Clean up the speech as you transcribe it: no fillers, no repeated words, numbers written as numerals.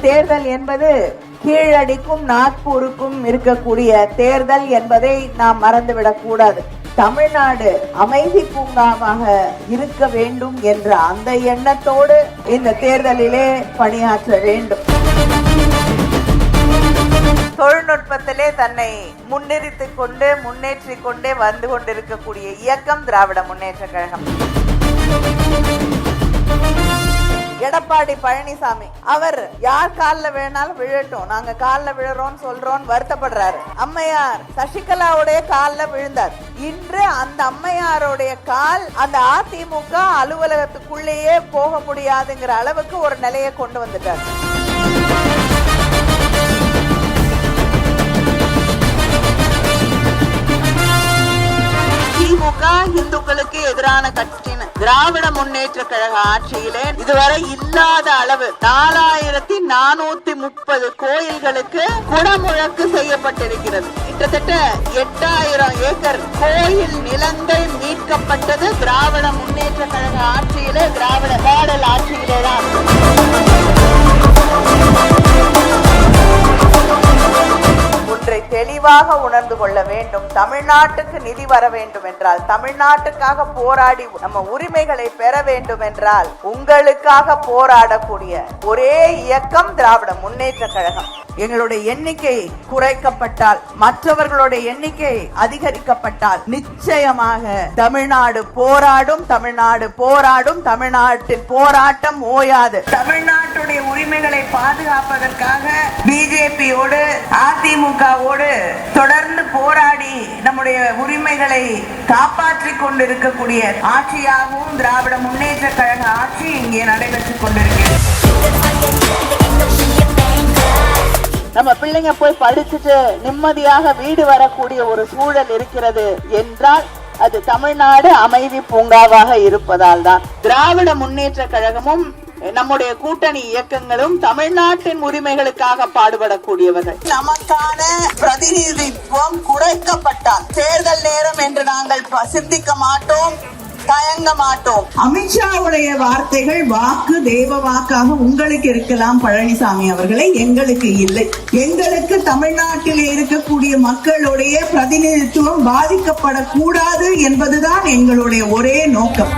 தேர்தல் என்பது கீழடிக்கும் நாக்பூருக்கும் இருக்கக்கூடிய தேர்தல் என்பதை நாம் மறந்துவிடக் கூடாது. தமிழ்நாடு அமைதி பூங்காவாக இருக்க வேண்டும் என்ற அந்த எண்ணத்தோடு இந்த தேர்தலிலே பணியாற்ற வேண்டும். தொழில்நுட்பத்திலே தன்னை முன்னிறுத்திக் கொண்டு முன்னேற்றிக் கொண்டே வந்து கொண்டிருக்கக்கூடிய இயக்கம் திராவிட முன்னேற்ற கழகம். எடப்பாடி பழனிசாமி அவர் யார் காலில் வேணாலும் விழட்டும், நாங்க காலில் விழுறோம் சொல்றோம் வருத்தப்படுறாரு. அம்மையார் சசிகலாவுடைய காலில் விழுந்தார். இன்று அந்த அம்மையாருடைய கால் அந்த அதிமுக அலுவலகத்துக்குள்ளேயே போக முடியாதுங்கிற அளவுக்கு ஒரு நிலையை கொண்டு வந்துட்டார். திமுக இந்துக்களுக்கு எதிரான கட்சின்னு திராவிட முன்னேற்ற கழக ஆட்சியிலே இதுவரை இல்லாத அளவு 4430 கோயில்களுக்கு குடமுழக்கு செய்யப்பட்டிருக்கிறது. கிட்டத்தட்ட 8000 ஏக்கர் கோயில் நிலங்கள் மீட்கப்பட்டது திராவிட முன்னேற்ற கழக ஆட்சியிலே, திராவிட மாடல் ஆட்சியிலேதான். ஒன்றை தெளிவாக உணர்ந்து கொள்ள வேண்டும். தமிழ்நாட்டுக்கு நிதி வர வேண்டும் என்றால், தமிழ்நாட்டுக்காக போராடி நம்ம உரிமைகளை பெற வேண்டும் என்றால், உங்களுக்காக போராடக்கூடிய ஒரே இயக்கம் திராவிட முன்னேற்ற கழகம். எங்களுடைய எண்ணிக்கை குறைக்கப்பட்டால், மற்றவர்களுடைய எண்ணிக்கை அதிகரிக்கப்பட்டால் நிச்சயமாக தமிழ்நாடு போராடும், தமிழ்நாடு போராடும், தமிழ்நாட்டின் போராட்டம் ஓயாது. தமிழ்நாட்டுடைய உரிமைகளை பாதுகாப்பதற்காக பிஜேபியோடு அதிமுகவோடு தொடர்ந்து போராடி நம்முடைய உரிமைகளை காப்பாற்றிக் கொண்டிருக்கக்கூடிய ஆட்சியாகவும் திராவிட முன்னேற்ற கழக ஆட்சி இங்கே நடைபெற்றுக் கொண்டிருக்கிறது. நம்ம பிள்ளைங்க போய் படிச்சுட்டு நிம்மதியாக வீடு வரக்கூடிய ஒரு சூழல் இருக்கிறது என்றால் அது தமிழ்நாடு அமைதி பூங்காவாக இருப்பதால் தான். திராவிட முன்னேற்ற கழகமும் நம்முடைய கூட்டணி இயக்கங்களும் தமிழ்நாட்டின் உரிமைகளுக்காக பாடுபடக்கூடியவர்கள். நமக்கான பிரதிநிதித்துவம் குறைக்கப்பட்டால் தேர்தல் நேரம் என்று நாங்கள் சிந்திக்க மாட்டோம், தயங்க மாட்டோம். அமித்ஷாவுடைய வார்த்தைகள் வாக்கு தெய்வ வாக்காக உங்களுக்கு இருக்கலாம் பழனிசாமி அவர்களை, எங்களுக்கு இல்லை. எங்களுக்கு தமிழ்நாட்டில் இருக்கக்கூடிய மக்களுடைய பிரதிநிதித்துவம் பாதிக்கப்படக்கூடாது என்பதுதான் எங்களுடைய ஒரே நோக்கம்.